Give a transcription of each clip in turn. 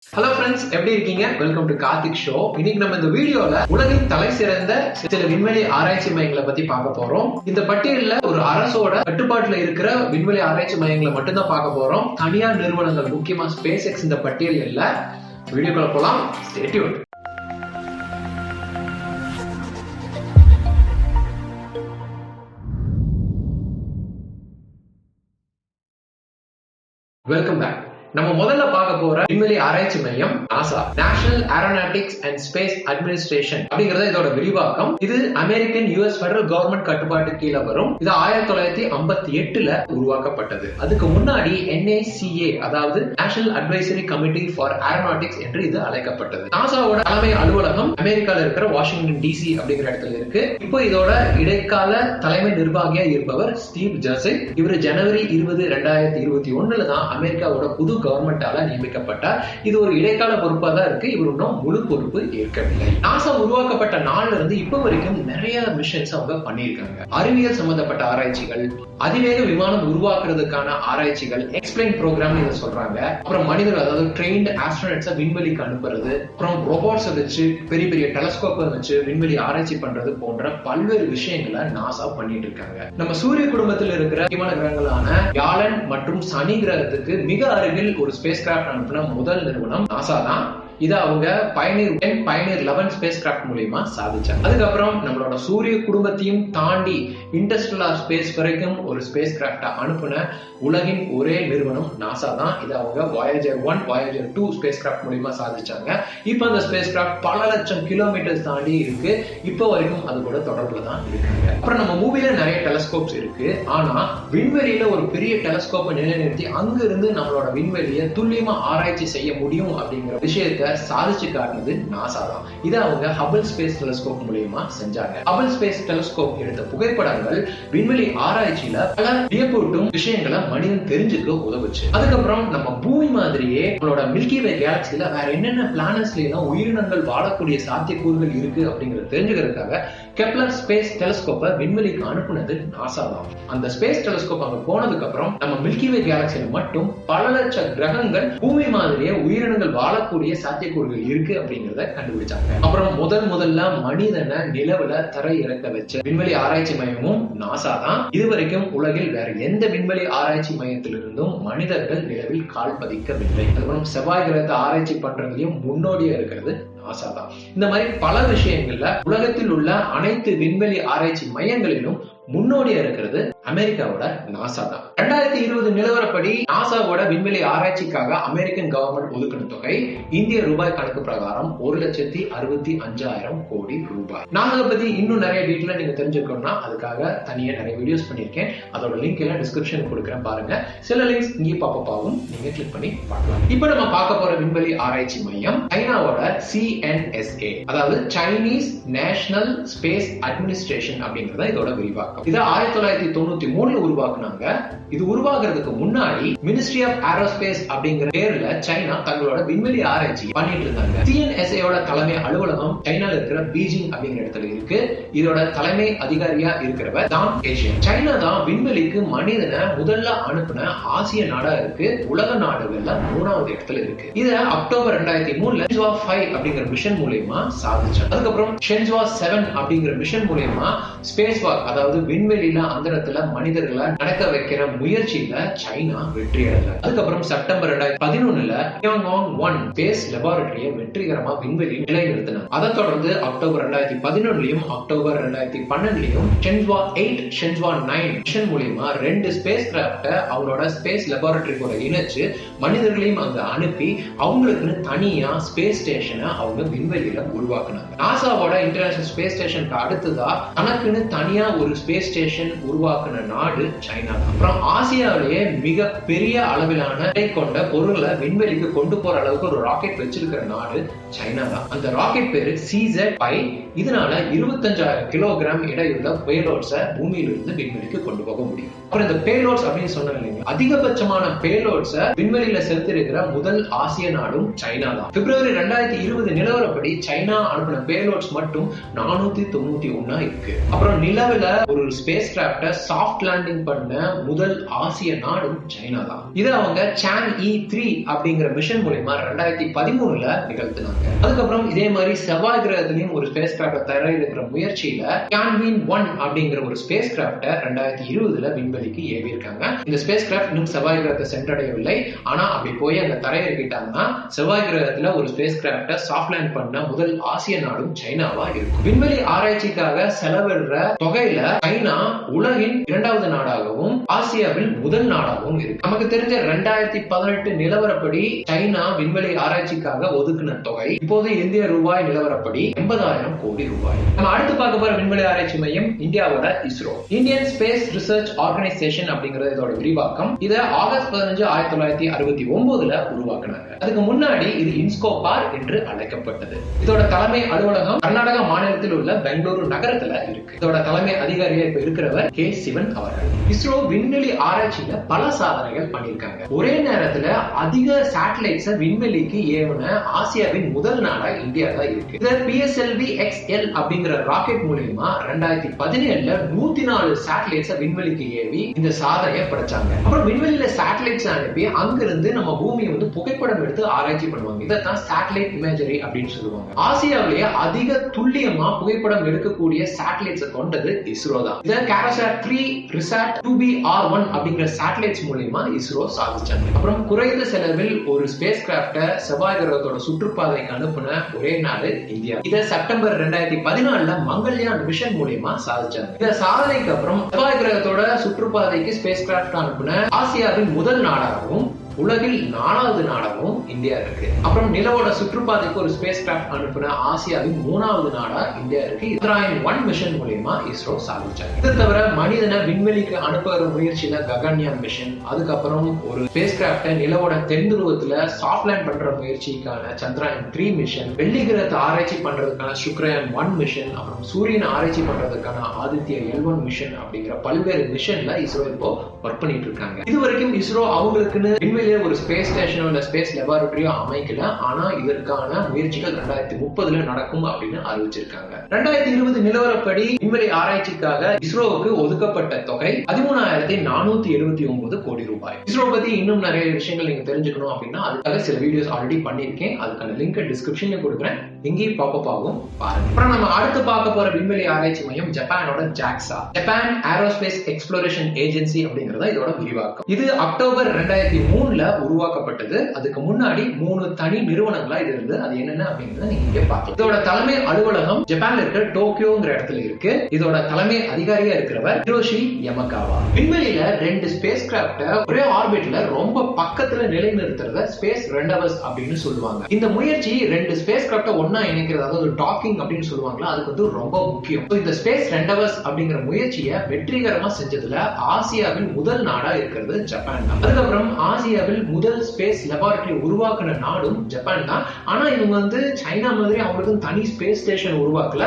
Hello friends, எப்படி இருக்கீங்க? Welcome to Karthik show. இன்னைக்கு நம்ம இந்த வீடியோல உலகின் தலை சிறந்த சில விண்வெளி ஆராய்ச்சி மையங்களை பத்தி பார்க்க போறோம். இந்த பட்டியல்ல ஒரு அரசோட கட்டுப்பாட்டுல இருக்கிற விண்வெளி ஆராய்ச்சி மையங்களை மட்டும்தான் பார்க்க போறோம். தனியார் நிறுவனங்கள், முக்கியமா ஸ்பேஸ் எக்ஸ் இந்த பட்டியல் இல்ல. வீடியோக்குள்ள போலாம். Stay tuned. Welcome back. நம்ம முதல்ல பார்க்க போற விண்வெளி ஆராய்ச்சி மையம் NASA, national aeronautics and space administration அப்படிங்கறது இதோட விரிவாக்கம். இது அமெரிக்கன் யுஎஸ் பெடரல் கவர்மெண்ட் கட்டுப்பாட்டு கீழே வரும். இது 1958ல உருவாக்கப்பட்டது. அதுக்கு முன்னாடி NACA, அதாவது national advisory committee for aeronautics என்று இது அழைக்கப்பட்டது. நாசாவோட தலைமை அலுவலகம் அமெரிக்கால இருக்கிற வாஷிங்டன் DC அப்படிங்கிற இடத்துல இருக்கு. இப்போ இதோட இடைக்கால தலைமை நிர்வாகியா இருப்பவர் ஸ்டீவ் ஜெர்சிக். இவர் ஜனவரி 20, 2021 தான் அமெரிக்காவோட புது கவர்மெண்டால நியமிக்கப்பட்டார். இது ஒரு இடைக்கால பொறுப்பா தான் இருக்கு. இவர் இன்னும் முழு பொறுப்பு ஏற்கவில்லை. நாசா உருவாக்கப்பட்ட நாள்ல இருந்து இப்ப வரைக்கும் நிறைய மிஷன்ஸ் அவங்க பண்ணியிருக்காங்க. அறிவியல் சம்பந்தப்பட்ட ஆராய்ச்சிகள், அதிவேக விமானம் உருவாக்குறதுக்கான ஆராய்ச்சிகள், எக்ஸ்பிளைன் ப்ரோக்ராம் இதை சொல்றாங்க. அப்புறம் மனிதர்கள், அதாவது ட்ரெயின்ட் ஆஸ்ட்ரோனட்ஸை விண்வெளிக்கு அனுப்புறது, அப்புறம் ரோபோட்ஸை வச்சு பெரிய பெரிய டெலஸ்கோப்பை வச்சு விண்வெளி ஆராய்ச்சி பண்றது போன்ற பல்வேறு விஷயங்களை நாசா பண்ணிட்டு இருக்காங்க. நம்ம சூரிய குடும்பத்தில் இருக்கிற முக்கியமான கிரகங்களான வியாழன் மற்றும் சனி கிரகத்துக்கு மிக அருகில் ஒரு ஸ்பேஸ் கிராஃப்ட் அனுப்பின முதல் நிறுவனம் நாசா தான். இதை அவங்க பயனீர் 10, பயனீர் 11 ஸ்பேஸ் கிராஃப்ட் மூலமா சாதிச்சாங்க. அதுக்கப்புறம் நம்மளோட சூரிய குடும்பத்தையும் தாண்டி இன்டர்ஸ்டெல்லார் ஸ்பேஸ் வரைக்கும் ஒரு ஸ்பேஸ் கிராஃப்டை அனுப்பின உலகின் ஒரே நிறுவனம் நாசா தான். இதை அவங்க Voyager 1, Voyager 2 ஸ்பேஸ் கிராஃப்ட் மூலமா சாதிச்சாங்க. இப்போ அந்த ஸ்பேஸ் கிராஃப்ட் பல லட்சம் கிலோமீட்டர்ஸ் தாண்டி இருக்கு. இப்போ வரைக்கும் அது கூட தொடர்புல தான் இருக்காங்க. அப்புறம் நம்ம மூவில நிறைய டெலஸ்கோப்ஸ் இருக்கு. ஆனா விண்வெளியில ஒரு பெரிய டெலஸ்கோப்பை நிலைநிறுத்தி அங்க இருந்து நம்மளோட விண்வெளியை துல்லியமா ஆராய்ச்சி செய்ய முடியும் அப்படிங்கிற விஷயத்த சாதிச்சு காட்டினது நாசா தான். இதை அவங்க ஹபிள் ஸ்பேஸ் டெலஸ்கோப் மூலமா செஞ்சாங்க. ஹபிள் ஸ்பேஸ் டெலஸ்கோப் எடுத்த புகைப்படங்கள் விண்வெளி ஆராய்ச்சியில பல வியப்பூட்டும் விஷயங்களை மனிதன் தெரிஞ்சுக்க உதவுச்சு. அதுக்கப்புறம் நம்ம பூமி மாதிரியே நம்மளோட மில்கி வே கேலக்சில வேற என்னென்ன பிளானட்ஸ்ல எல்லாம் உயிரினங்கள் வாழக்கூடிய சாத்தியக்கூறுகள் இருக்கு அப்படிங்கறத தெரிஞ்சுக்கிறதுக்காக கெப்லர் ஸ்பேஸ் டெலஸ்கோப்பை விண்வெளிக்கு அனுப்புனது நாசா தான். அந்த ஸ்பேஸ் டெலஸ்கோப் அங்க போனதுக்கு அப்புறம் நம்ம மில்கி வே கேலக்சில மட்டும் பல லட்சம் கிரகங்கள் பூமி மாதிரியே உயிரினங்கள் வாழக்கூடிய சாத்தியக்கூறுகள் இருக்கு அப்படிங்கறத கண்டுபிடிச்சாங்க. அப்புறம் முதல்ல மனிதனை நிலவுல தரை இறக்க வச்ச விண்வெளி ஆராய்ச்சி மையமும் நாசா தான். இதுவரைக்கும் உலகில் வேற எந்த விண்வெளி ஆராய்ச்சி மையத்திலிருந்தும் மனிதர்கள் நிலவில் கால் பதிக்கவில்லை. அதுக்கப்புறம் செவ்வாய் கிரகத்தை ஆராய்ச்சி பண்றதுலயும் முன்னோடியா இருக்கிறது நாசா தான். இந்த மாதிரி பல விஷயங்கள்ல உலகத்தில் உள்ள அனைத்து விண்வெளி ஆராய்ச்சி மையங்களிலும் முன்னோடியா இருக்கிறது அமெரிக்காவோட நாசா தான். 2020 நிலவரப்படி நாசாவோட விண்வெளி ஆராய்ச்சிக்காக அமெரிக்கன் கவர்மெண்ட் ஒதுக்கின தொகை இந்திய ரூபாய் கணக்கு பிரகாரம் 1,65,000 கோடி ரூபாய். நான் அதை பத்தி இன்னும் நிறைய டீட்டெயிலா நீங்க தெரிஞ்சுக்கணும்னா அதுக்காக தனியா நிறைய வீடியோஸ் பண்ணிருக்கேன். அதோட லிங்க் எல்லாம் டிஸ்கிரிப்ஷன் கொடுக்குறேன், பாருங்க. சில லிங்க்ஸ் இங்கே பாப்பப் ஆகும், நீங்க கிளிக் பண்ணி பார்க்கலாம். இப்போ நம்ம பார்க்க போற விண்வெளி ஆராய்ச்சி மையம் சைனாவோட CNSA, அதாவது சைனீஸ் நேஷனல் ஸ்பேஸ் அட்மினிஸ்ட்ரேஷன் அப்படிங்கறத இதோட விரிவாக்கம். இதை 1993 உருவாக்குனாங்க. இது உருவாக்குறதுக்கு முன்னாடி மினிஸ்ட்ரி ஆஃப் ஏரோஸ்பேஸ் அப்படிங்கிற பேர்ல சைனா தங்களோட விண்வெளி ஆராய்ச்சி பண்ணிட்டு இருந்தாங்க. CNSA ஓட தலைமை அலுவலகம் சைனால இருக்கிற பீஜிங் அப்படிங்கிற இடத்துல இருக்கு. இதோட தலைமை அதிகாரியா இருக்கிறவர் தான் ஏஷியன். சைனா தான் விண்வெளிக்கு மனிதனை முதல்ல அனுப்பின ஆசிய நாடா இருக்கு. உலக நாடுகள்ல 3வது இடத்துல இருக்கு. இத அக்டோபர் 2003 ஷென்சுவா 5 அப்படிங்கிற மிஷன் மூலமா சாதிச்சாங்க. அதுக்கப்புறம் ஷென்சுவா 7 அப்படிங்கிற மிஷன் மூலமா ஸ்பேஸ் வாக், அதாவது விண்வெளியில அந்தரத்துல மனிதர்களை நடக்க வைக்கிற முயற்சியில சைனா வெற்றி அடைந்தார். அதுக்கப்புறம் செப்டம்பர் 2011 டியாங்காங் 1 ஸ்பேஸ் லெபார்டரியை வெற்றிகரமா விண்வெளி நிலைநிறுத்தினார். அதை தொடர்ந்து அக்டோபர் 2011 அக்டோபர் 2012 ஷென்சுவா 8, ஷென்சுவா 9 மிஷன் மூலமா 2 ஸ்பேஸ் கிராஃப்ட அவங்களோட ஸ்பேஸ் லெபார்டரி கூட இணைச்சு மனிதர்களையும் அங்க அனுப்பி அவங்களுக்குன்னு தனியா ஸ்பேஸ் ஸ்டேஷனை அவங்க விண்வெளியில உருவாக்குனாங்க. நாசாவோட இன்டர்நேஷனல் ஸ்பேஸ் ஸ்டேஷனுக்கு அடுத்ததா தனக்குன்னு தனியா ஒரு ஸ்பேஸ் ஸ்டேஷன் உருவாக்குன நாடு சைனா தான். அப்புறம் ஆசியாவிலேயே மிக பெரிய அளவிலான எடை கொண்ட பொருட்களை விண்வெளிக்கு கொண்டு போற அளவுக்கு ஒரு ராக்கெட் வச்சிருக்கிற நாடு சைனா தான். அந்த ராக்கெட் பேரு CZ-5. இதனால 25,000 கிலோகிராம் எடையுள்ள பேலோட்ஸை பூமியிலிருந்து விண்வெளிக்கு கொண்டு போக முடியும். அப்புறம் இந்த பேலோட்ஸ் அப்படின்னு சொன்னாங்க, அதிகபட்சமான பேலோட்ஸை விண்வெளியில செலுத்திருக்கிற முதல் ஆசிய நாடும் சைனா தான். பிப்ரவரி 2020 நிலவரப்படி சைனா அனுப்பின பேலோட்ஸ் மட்டும் 491 இருக்கு. அப்புறம் நிலவுல ஒரு ஸ்பேஸ் கிராஃப்ட சாஃப்ட் லேண்டிங் பண்ண முதல் ஆசிய நாடும் சைனா தான். இதை அவங்க Chang'e-3 அப்படிங்கிற மிஷன் மூலமா 2013 நிகழ்த்தினாங்க. அதுக்கப்புறம் இதே மாதிரி செவ்வாய் கிரகத்திலையும் ஒரு ஸ்பேஸ் கிராஃப்ட் தயாரிக்கிற முயற்சியில Tianwen-1 அப்படிங்கிற ஒரு ஸ்பேஸ் கிராஃப்ட 2020 விண்வெளிக்கு ஏவி இருக்காங்க. இந்த ஸ்பேஸ் கிராஃப்ட் இன்னும் செவ்வாய் கிரகத்தை சென்றடையவில்லை. ஆனா அப்படி போய் அங்க தரையிறக்கிட்டாங்கன்னா செவ்வாய் கிரகத்துல ஒரு ஸ்பேஸ் கிராஃப்ட சாஃப்ட் லேண்ட் பண்ண முதல் ஆசிய நாடும் சைனாவா இருக்கும். விண்வெளி ஆராய்ச்சிக்காக செலவிடுற தொகையில சைனா உலகின் 2வது நாடாகவும் ஆசியாவில் முதல் நாடாகவும் இருக்கு. நமக்கு தெரிஞ்ச 2018 நிலவரப்படி சைனா விண்வெளி ஆராய்ச்சிக்காக ஒதுக்கின தொகை இப்போது இந்திய ரூபாய் நிலவரப்படி 80,000 கோடி ரூபாய். நம்ம அடுத்து பார்க்க போற விண்வெளி ஆராய்ச்சி மையம் இந்தியாவோட ISRO, Indian space research organisation அப்படிங்கறது இதோட விரிவாக்கம். இத ஆகஸ்ட் 15, 1969 உருவாக்குனாங்க. அதுக்கு முன்னாடி இது இன்ஸ்கோபார் என்று அழைக்கப்பட்டது. இதோட தலைமை அலுவலகம் கர்நாடக மாநிலத்தில் உள்ள பெங்களூரு நகரத்துல இருக்கு. இதோட தலைமை அதிகாரியா இப்ப இருக்கிறவர் கே சிவன் அவர்கள். இஸ்ரோ விண்வெளி ஆராய்ச்சியில பல சாதனைகள் பண்ணிருக்காங்க. ஒரே நேரத்துல அதிக சேட்டலைட்ஸ விண்வெளிக்கு ஏவுன ஆசியாவின் முதல் நாடா இந்தியா தான் இருக்கு. இத PSLV-XL அப்படிங்கிற ராக்கெட் மூலமா 2017 104 சேட்டலைட்ஸ விண்வெளிக்கு ஏவி இந்த சாதனையை படைச்சாங்க. அப்புறம் விண்வெளியில சேட்டலைட்ஸ் அனுப்பி அங்கிருந்து நம்ம பூமியை புகைப்படம் எடுத்து ஆராய்ச்சி பண்ணுவாங்க. இதான் சேட்டலைட் இமேஜரி அப்படின்னு சொல்லுவாங்க. ஆசியாவிலேயே அதிக துல்லியமா புகைப்படம் எடுக்கக்கூடிய சேட்டலைட்ஸ் கொண்டது இஸ்ரோ தான். இத Carosat 3 Risat 2B-R1 அப்படிங்கிற சேட்டலைட்ஸ் மூலமா இஸ்ரோ சாதிச்சாங்க. அப்புறம் குறைந்த செலவில் ஒரு ஸ்பேஸ் கிராஃப்ட செவ்வாய் கிரகத்தோட சுற்றுப்பாதைக்கு அனுப்புன ஒரே நாடு இந்தியா. இத செப்டம்பர் 2014 மங்கள்யான் மிஷன் மூலமா சாதிச்சாங்க. இந்த சாதனைக்கு அப்புறம் செவ்வாய் கிரகத்தோட சுற்றுப்பாதைக்கு ஸ்பேஸ் கிராஃப்ட் அனுப்புன ஆசியாவின் முதல் நாடாகவும் உலகில் 4வது நாடாகவும் இந்தியா இருக்கு. அப்புறம் நிலவோட சுற்றுப்பாதைக்கு ஒரு ஸ்பேஸ் கிராஃப்ட் அனுப்புன ஆசியாவின் 3வது நாடா இந்தியா இருக்கு. Chandrayaan-1 மிஷன் மூலமா இஸ்ரோ சாதிச்சாங்க. இது தவிர மனிதனை விண்வெளிக்கு அனுப்புற முயற்சியில ககன்யான் மிஷன், அதுக்கப்புறம் ஒரு ஸ்பேஸ் கிராஃப்ட நிலவோட தென் துருவத்துல சாஃப்ட் லேண்ட் பண்ற முயற்சிக்கான Chandrayaan-3 மிஷன், வெள்ளி கிரகத்தை ஆராய்ச்சி பண்றதுக்கான Shukrayaan-1 மிஷன், அப்புறம் சூரியன் ஆராய்ச்சி பண்றதுக்கான ஆதித்யா L1 மிஷன் அப்படிங்கிற பல்வேறு மிஷன்ல இஸ்ரோ இப்போ ஒர்க் பண்ணிட்டு இருக்காங்க. இது வரைக்கும் இஸ்ரோ அவங்களுக்குன்னு விண்வெளி ஒரு ஸ்பேஸ் ஸ்டேஷனோ இல்ல ஸ்பேஸ் லெபார்டரியோ அமைக்கல. ஆனா இதற்கான முயற்சிகள் 2030 நடக்கும் அப்படின்னு அறிவிச்சிருக்காங்க. 2020 நிலவரப்படி விண்வெளி ஆராய்ச்சிக்காக இஸ்ரோவுக்கு ஒதுக்கப்பட்ட தொகை 13,479 கோடி ரூபாய். இஸ்ரோ பத்தி இன்னும் நிறைய விஷயங்கள் நீங்க தெரிஞ்சுக்கணும் அப்படின்னா அதுக்காக சில வீடியோஸ் ஆல்ரெடி பண்ணிருக்கேன். அதுக்கான லிங்க் டிஸ்கிரிப்ஷன்ல கொடுக்குறேன். இங்கேயும் பாப்பப் ஆகும் பாருங்க. அப்புறம் நம்ம அடுத்து பார்க்க போற விண்வெளி ஆராய்ச்சி மையம் ஜப்பானோட JAXA, Japan aerospace exploration agency அப்படிங்கறத இதோட விரிவாக்கம். இது அக்டோபர் 2003 உருவாக்கப்பட்டது. அதுக்கு முன்னாடி 3 தனி நிறுவனங்களா இது இருந்து அது என்னென்ன அப்படிங்கறத நீங்க இங்க பார்க்கலாம். இதோட தலைமை அலுவலகம் ஜப்பான்ல இருக்க டோக்கியோங்கிற இடத்துல இருக்கு. இதோட தலைமை அதிகாரியா இருக்கிறவர் ஹிரோஷி யமகாவா. விண்வெளியில 2 ஸ்பேஸ் கிராஃப்ட ஒரே ஆர்பிட்ல ரொம்ப பக்கத்துல நிலைநிறுத்துறத ஸ்பேஸ் ரெண்டவர்ஸ் அப்படின்னு சொல்லுவாங்க. இந்த முயற்சி 2 ஸ்பேஸ் கிராஃப்ட ஒன்னா இணைக்கிறது, அதாவது டாக்கிங் அப்படின்னு சொல்லுவாங்களா, அதுக்கு ரொம்ப முக்கியம். இந்த ஸ்பேஸ் ரெண்டவர்ஸ் அப்படிங்கிற முயற்சியை வெற்றிகரமா செஞ்சதுல ஆசியாவில் முதல் நாடா இருக்கிறது ஜப்பான் தான். அதுக்கப்புறம் ஆசியாவில் முதல் ஸ்பேஸ் லெபார்டரி உருவாக்குன நாடும் ஜப்பான் தான். ஆனா இவங்க சைனா மாதிரி அவங்களுக்கு தனி ஸ்பேஸ் ஸ்டேஷன் உருவாக்கல.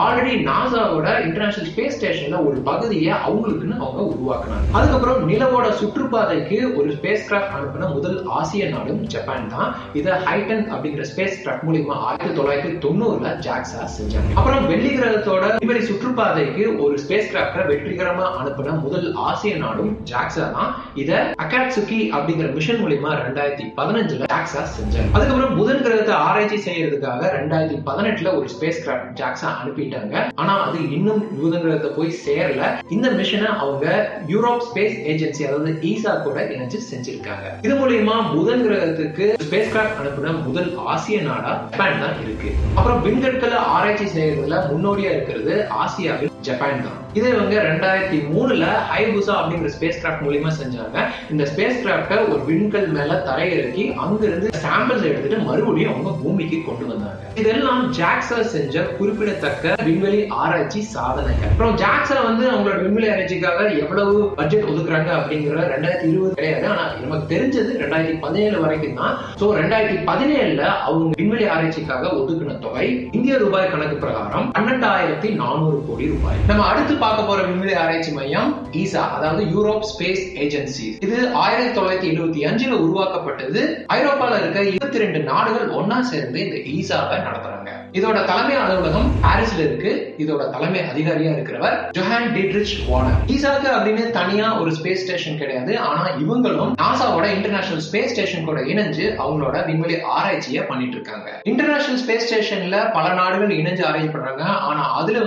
ஆல்ரெடி நாசாவோட இன்டர்நேஷனல் ஸ்பேஸ் ஸ்டேஷன்ல ஒரு பகுதியை அவங்களுக்குன்னு அவங்க உருவாக்குனாங்க. அதுக்கப்புறம் நிலவோட சுற்றுப்பாதைக்கு ஒரு ஸ்பேஸ் கிராஃப்ட் அனுப்பின முதல் ஆசிய நாடும் ஜப்பான் தான். இத ஹைட்டன் அப்படிங்கிற ஸ்பேஸ் கிராஃப்ட் மூலமா 1990 JAXA செஞ்சாங்க. அப்புறம் வெள்ளி கிரகத்தோட விண்வெளி சுற்றுப்பாதைக்கு ஒரு ஸ்பேஸ் கிராஃப்ட வெற்றிகரமா அனுப்பின முதல் ஆசிய நாடும் JAXA தான். இத அகாட்சுகி அப்படிங்கிற மிஷன் மூலமா 2015 JAXA செஞ்சாங்க. அதுக்கப்புறம் புதன் கிரகத்தை ஆராய்ச்சி செய்யறதுக்காக 2018 ஒரு ஸ்பேஸ் கிராஃப்ட் JAXA அனுப்பிட்டாங்க. ஆனா அது இன்னும் புதன் கிரகத்தை போய் சேரல. இந்த மிஷனை அவங்க யூரோப் ஸ்பேஸ் ஏஜென்சி அதாவது ESA கூட இணைஞ்சு செஞ்சிருக்காங்க. இது மூலமா புதன் கிரகத்துக்கு ஸ்பேஸ் கிராஃப்ட் அனுப்பின முதல் ஆசிய நாடா ஜப்பான் தான் இருக்கு. அப்புறம் விண்கற்களை ஆராய்ச்சி செய்யறதுல முன்னோடியா இருக்கிறது ஆசியாவில் ஜப்பான் தான். இதை இவங்க 2003 ஹைபுசா அப்படிங்கிற ஸ்பேஸ் கிராஃப்ட் மூலமா செஞ்சாங்க. இந்த ஸ்பேஸ் கிராஃப்ட ஒரு விண்கல் மேல தரையிறக்கி அங்கிருந்து சாம்பிள்ஸ் எடுத்துட்டு மறுபடியும் அவங்க பூமிக்கு கொண்டு வந்தாங்க. இதெல்லாம் JAXA செஞ்ச குறிப்பிடத்தக்க விண்வெளி ஆராய்ச்சி சாதனைகள். அப்புறம் JAXA அவங்களோட விண்வெளி ஆராய்ச்சிக்காக எவ்வளவு பட்ஜெட் ஒதுக்குறாங்க அப்படிங்கிற 2020 கிடையாது. ஆனா நமக்கு தெரிஞ்சது 2017 வரைக்கும் தான். 2017 அவங்க விண்வெளி ஆராய்ச்சிக்காக ஒதுக்கின தொகை இந்திய ரூபாய் கணக்கு பிரகாரம் 12,400 கோடி ரூபாய். நம்ம அடுத்து பார்க்க போற விண்வெளி ஆராய்ச்சி மையம் ESA, அதாவது யூரோப் ஸ்பேஸ் ஏஜென்சி. இது 1975 உருவாக்கப்பட்டது. ஐரோப்பால இருக்க 22 நாடுகள் ஒன்னா சேர்ந்து இந்த ஈசாவை நடத்துறாங்க. இதோட தலைமை அலுவலகம் பாரிஸ்ல இருக்கு. இதோட தலைமை அதிகாரியா இருக்கிறவர் ஜொஹான் டீட்ரிச் வார்னர். ஈசாக்கு அப்படின்னு தனியா ஒரு ஸ்பேஸ் ஸ்டேஷன் கிடையாது. ஆனா இவங்களும் நாசாவோட இன்டர்நேஷனல் ஸ்பேஸ் ஸ்டேஷன் கூட இணைஞ்சு அவங்களோட விண்வெளி ஆராய்ச்சியை பண்ணிட்டு இருக்காங்க. இன்டர்நேஷனல் ஸ்பேஸ் ஸ்டேஷன்ல பல நாடுகள் இணைஞ்சு ஆராய்ச்சி பண்றாங்க. ஆனா அதுல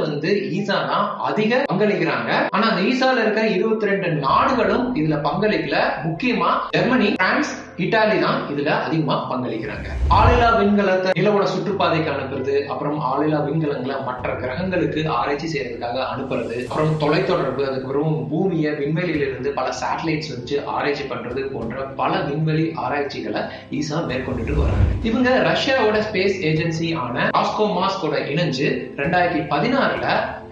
ஈசா தான் அதிக பங்களிக்கிறாங்க. ஆனா அந்த ஈசால இருக்க 22 நாடுகளும் இதுல பங்களிக்கல. முக்கியமா ஜெர்மனி, பிரான்ஸ், இத்தாலி தான் இதுல அதிகமா பங்களிக்கிறாங்க. ஆளில்லா விண்கலத்தை நிலவோட சுற்றுப்பாதைக்கு அனுப்புறது, அப்புறம் ஆளில்லா விண்கலங்களை மற்ற கிரகங்களுக்கு ஆராய்ச்சி செய்யறதுக்காக அனுப்புறது, அப்புறம் தொலைத்தொடர்பு, அதுக்கப்புறம் பூமியை விண்வெளியில இருந்து பல சேட்டலைட்ஸ் வச்சு ஆராய்ச்சி பண்றது போன்ற பல விண்வெளி ஆராய்ச்சிகளை ஈசா மேற்கொண்டுட்டு வராங்க. இவங்க ரஷ்யாவோட ஸ்பேஸ் ஏஜென்சி ஆன ராஸ்கோமாஸ் கூட இணைஞ்சு 2016ல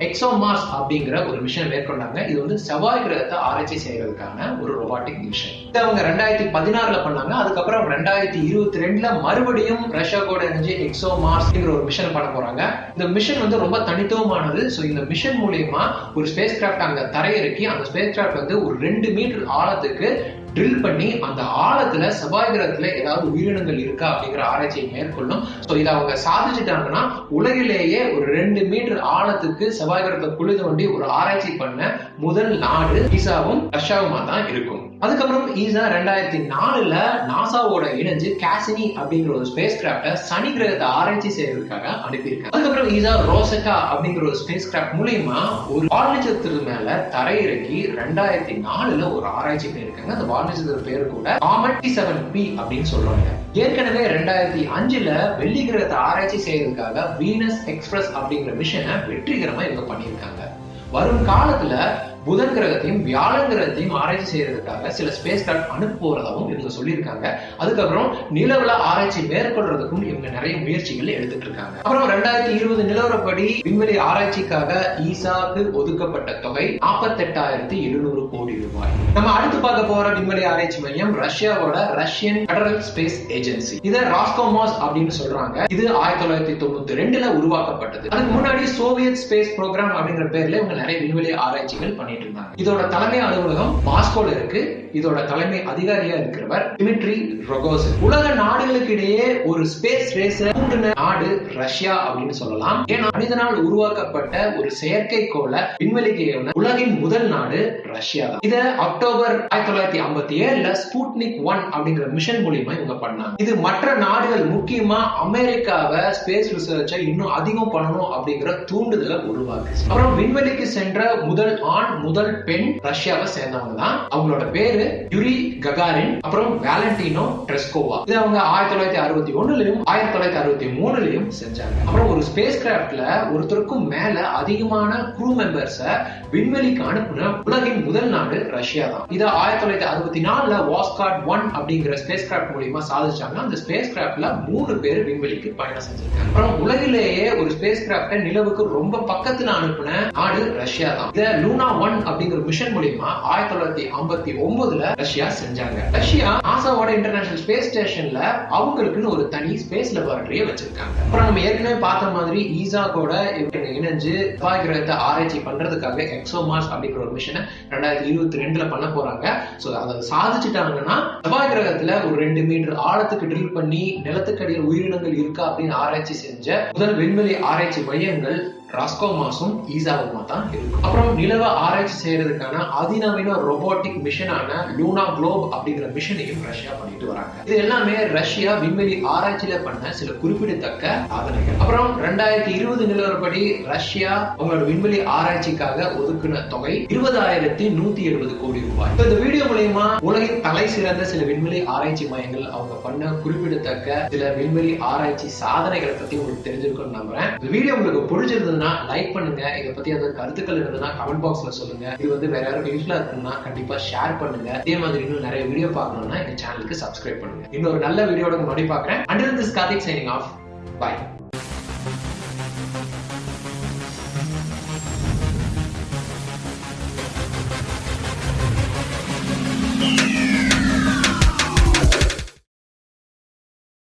எக்ஸோமாஸ் அப்படிங்கிற ஒரு மிஷன் மேற்கொண்டாங்க. இது செவ்வாய் கிரகத்தை ஆராய்ச்சி செய்யறதுக்கான ஒரு ரொபாட்டிக் மிஷன். இதை அவங்க 2016ல பண்ணாங்க. அதுக்கப்புறம் 2022ல மறுபடியும் ரஷ்யா கூட இணைஞ்சு எக்ஸோமாஸ் ஒரு மிஷன் பண்ண போறாங்க. இந்த மிஷன் ரொம்ப தனித்துவமானது. இந்த மிஷன் மூலியமா ஒரு ஸ்பேஸ் கிராஃப்ட் அங்க தரையிறக்கி அந்த ஸ்பேஸ் கிராஃப்ட் ஒரு 2 மீட்டர் ஆழத்துக்கு ட்ரில் பண்ணி அந்த ஆழத்துல செவ்வாய் கிரகத்துல ஏதாவது உயிரினங்கள் இருக்கா அப்படிங்கிற ஆராய்ச்சியை மேற்கொள்ளும். இதை அவங்க சாதிச்சுட்டாங்கன்னா உலகிலேயே ஒரு 2 மீட்டர் ஆழத்துக்கு செவ்வாய் கிரகத்தை குழி தோண்டி ஒரு ஆராய்ச்சி பண்ண முதல் நாடு ஈசாவும் ரஷ்யாவுமா தான் இருக்கும். அதுக்கப்புறம் ஈசா 2004ல நாசாவோட இணைஞ்சு காசினி அப்படிங்கிற ஒரு ஸ்பேஸ் கிராஃப்ட சனி கிரகத்தை ஆராய்ச்சி செய்யறதுக்காக அனுப்பியிருக்காங்க. அதுக்கப்புறம் ஈசா ரோசெட்டா அப்படிங்கிற ஒரு ஸ்பேஸ் கிராஃப்ட் மூலியமா ஒரு வால் நட்சத்திரத்து மேல தரையிறக்கி 2004ல ஒரு ஆராய்ச்சி பண்ணியிருக்காங்க. அந்த வால் நட்சத்திர பேரு கூட காமெட் 7P அப்படின்னு சொல்றாங்க. ஏற்கனவே 2005ல வெள்ளி கிரகத்தை ஆராய்ச்சி செய்யறதுக்காக வீனஸ் எக்ஸ்பிரஸ் அப்படிங்கிற மிஷனை வெற்றிகரமா இவங்க பண்ணியிருக்காங்க. வரும் காலத்துல புதன் கிரகத்தையும் வியாழன் கிரகத்தையும் ஆராய்ச்சி செய்யறதுக்காக சில ஸ்பேஸ் கிராஃப்ட் அனுப்ப போறதாகவும் இவங்க சொல்லியிருக்காங்க. அதுக்கப்புறம் நிலவுல ஆராய்ச்சி மேற்கொள்றதுக்கும் இவங்க நிறைய முயற்சிகள் எடுத்துட்டு இருக்காங்க. அப்புறம் 2020 நிலவரப்படி விண்வெளி ஆராய்ச்சிக்காக ஈசாக்கு ஒதுக்கப்பட்ட தொகை 48,700 கோடி ரூபாய். நம்ம அடுத்து பார்க்க போற விண்வெளி ஆராய்ச்சி மையம் ரஷ்யாவோட ரஷ்யன் பெடரல் ஸ்பேஸ் ஏஜென்சி. இதை ராஸ்கோமாஸ் அப்படின்னு சொல்றாங்க. இது 1992ல உருவாக்கப்பட்டது. அதுக்கு முன்னாடி சோவியத் ஸ்பேஸ் ப்ரோக்ராம் அப்படிங்கிற பேர்ல இவங்க நிறைய விண்வெளி ஆராய்ச்சிகள் பண்ணிட்டு இருந்தாங்க. இதோட தலைமை அலுவலகம் மாஸ்கோல இருக்கு. இதோட தலைமை அதிகாரியா இருக்கிறவர் டிமிட்ரி ரொகோசின். உலக நாடுகளுக்கு இடையே ஒரு ஸ்பேஸ் ரேஸ் தூண்டின நாடு ரஷ்யா அப்படின்னு சொல்லலாம். ஏன்னா மனிதனால் உருவாக்கப்பட்ட ஒரு செயற்கைக்கோள விண்வெளிக்கு உலகின் முதல் நாடு ரஷ்யா தான். இத அக்டோபர் 1957ல ஸ்புட்னிக் 1 அப்படிங்கிற மிஷன் மூலியமா இவங்க பண்ணாங்க. இது மற்ற நாடுகள் முக்கியமா அமெரிக்காவை ஸ்பேஸ் ரிசர்ச்சை இன்னும் அதிகம் பண்ணணும் அப்படிங்கிற தூண்டுதலை உருவாக்குச்சு. அப்புறம் விண்வெளிக்கு சென்ற முதல் ஆண் முதல் பெண் ரஷ்யாவை சேர்ந்தவங்க தான். அவங்களோட பேரு யூரி ககாரின், அப்புறம் வேலண்டினோ ட்ரெஸ்கோவா. இது அவங்க 1961லயும் 1963லயும் செஞ்சாங்க. அப்புறம் ஒரு ஸ்பேஸ் கிராஃப்ட்ல ஒருத்தருக்கும் மேல அதிகமான க்ரூ மெம்பர்ஸ விண்வெளிக்கு அனுப்புன உலகின் முதல் நாடு ரஷ்யா தான். இத 1964ல வாஸ்காட் 1 அப்படிங்கிற ஸ்பேஸ் கிராஃப்ட் மூலமா சாதிச்சாங்க. அந்த ஸ்பேஸ் கிராஃப்ட்ல 3 பேர் விண்வெளிக்கு பயணம் செஞ்சிருக்காங்க. அப்புறம் உலகிலேயே ஒரு ஸ்பேஸ் கிராஃப்ட நிலவுக்கு ரொம்ப பக்கத்துல அனுப்புன நாடு ரஷ்யா தான். இத லூனா 1 அப்படிங்கிற மிஷன் மூலமா 1959ல ரஷ்யா செஞ்சாங்க. ரஷ்யா நாசாவோட இன்டர்நேஷனல் ஸ்பேஸ் ஸ்டேஷன்ல அவங்களுக்குன்னு ஒரு தனி ஸ்பேஸ் லெபார்டரியை வச்சிருக்காங்க. அப்புறம் நம்ம ஏற்கனவே பார்த்த மாதிரி ஈசா கூட இணைஞ்சு செவ்வாய் கிரகத்தை ஆராய்ச்சி பண்றதுக்காக எக்ஸோமாஸ் அப்படிங்கிற ஒரு மிஷனை 2022ல பண்ண போறாங்க. அதை சாதிச்சுட்டாங்கன்னா செவ்வாய் கிரகத்துல ஒரு 2 மீட்டர் ஆழத்துக்கு ட்ரில் பண்ணி நிலத்துக்கடியில் உயிரினங்கள் இருக்கா அப்படின்னு ஆராய்ச்சி செஞ்ச முதல் விண்வெளி ஆராய்ச்சி மையங்கள் ராஸ்கோமாஸும் ஈசாவுமா தான் இருக்கும். அப்புறம் நிலவை ஆராய்ச்சி செய்யறதுக்கான அதிநவீன ரோபோட்டிக் மிஷனான லூனா குளோப் அப்படிங்கிற மிஷனையும் ரஷ்யா பண்ணிட்டு வராங்க. இது எல்லாமே ரஷ்யா விண்வெளி ஆராய்ச்சியில பண்ண சில குறிப்பிடத்தக்க சாதனைகள். அப்புறம் 2020 நிலவரப்படி ரஷ்யா அவங்களோட விண்வெளி ஆராய்ச்சிக்காக ஒதுக்கின தொகை 20,170 கோடி ரூபாய். இந்த வீடியோ மூலமா உலகின் தலை சிறந்த சில விண்வெளி ஆராய்ச்சி மையங்கள் அவங்க பண்ண குறிப்பிடத்தக்க சில விண்வெளி ஆராய்ச்சி சாதனைகளை பத்தி உங்களுக்கு தெரிஞ்சிருக்கும்னு நம்புறேன். இந்த வீடியோ உங்களுக்கு பிடிச்சிருந்தது லைக் பண்ணுங்க. இதை பத்தி ஏதாவது கருத்துக்கள் இருந்ததுன்னா கமெண்ட் பாக்ஸ்ல சொல்லுங்க. இது வேற யாருக்கு யூஸ்ஃபுல்லா இருக்குன்னா கண்டிப்பா ஷேர் பண்ணுங்க. இதே மாதிரி இன்னும் நிறைய வீடியோ பார்க்கணும்னா எங்க சேனலுக்கு சப்ஸ்கிரைப் பண்ணுங்க. இன்னொரு நல்ல வீடியோட முன்னாடி பாக்குறேன். Until this, Karthik signing off. Bye.